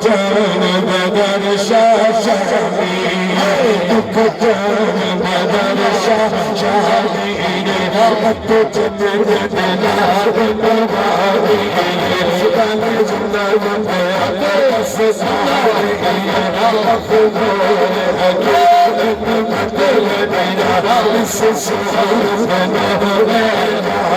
जान बदर शाह शाही दुख जान बदर शाह शाही मत चंद दिलार नवारी काल जिंदा बंदे बस सारी अखनोर हकीकत मतलब दिया इस सूरत में मेरी सूरत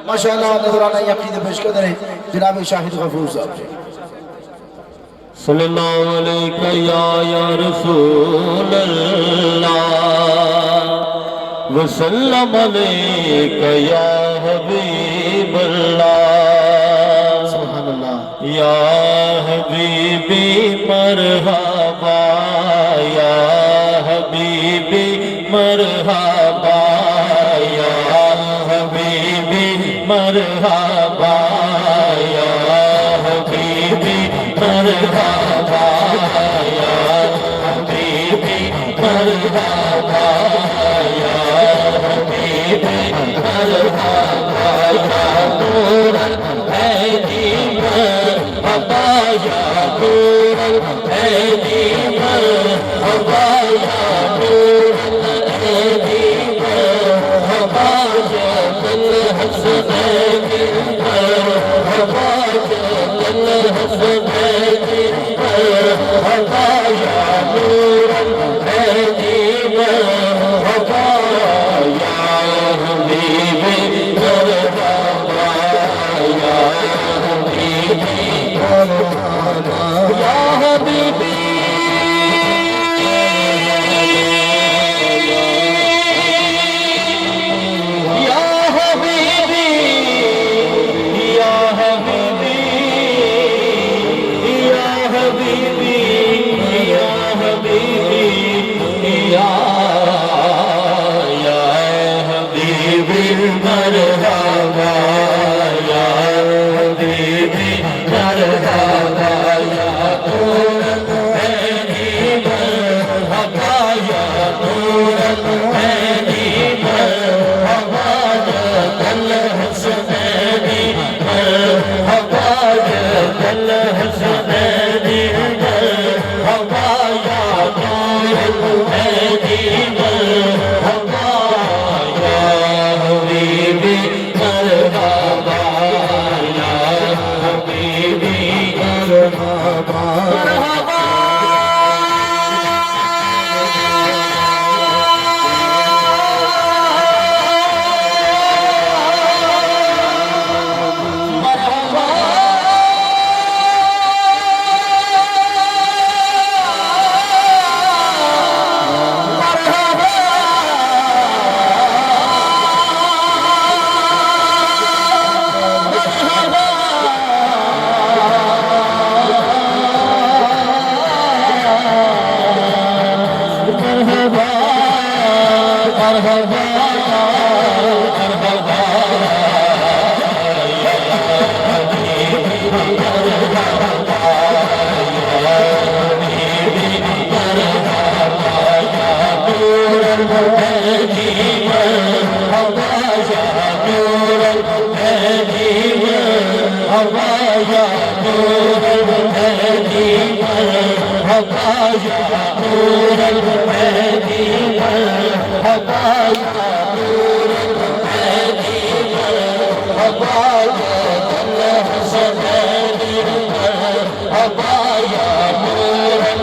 माशाअल्लाह नजराना यकीन पेश कर रहे जनाब शाहिद गफूर साहब जी। सल्लल्लाहु अलैहि या रसूल अल्लाह वसल्लम अलैका या हबीब अल्लाह सुभान अल्लाह या हबीबी मरहबा या हबीबी मरहबा या हबीबी मरहबा या हबीबी मरहबा या हबीबी मरहबा या हबीबी मरहबा या नूरल हैदी मरहबा या नूरल हैदी मरहबा या नूरल हैदी मरहबा या दिल हसनैनी मरहबा या दिल हसनैनी मरहबा या नूरल हैदी मरहबा या हबीबी मरहबा या हबीबी मरहबा या हबीबी या हबीबी या हबीबी या हबीबी या हबीबी या हबीबी मरहबा या हबीबी मरहबा या नूरल हैदी मरहबा या नूरल हैदी मरहबा या दिल हसनैनी मरहबा या दिल हसनैनी मरहबा या नूरल हैदी मरहबा या हबीबी मरहबा या हबीबी मरहबा हबा या नूरल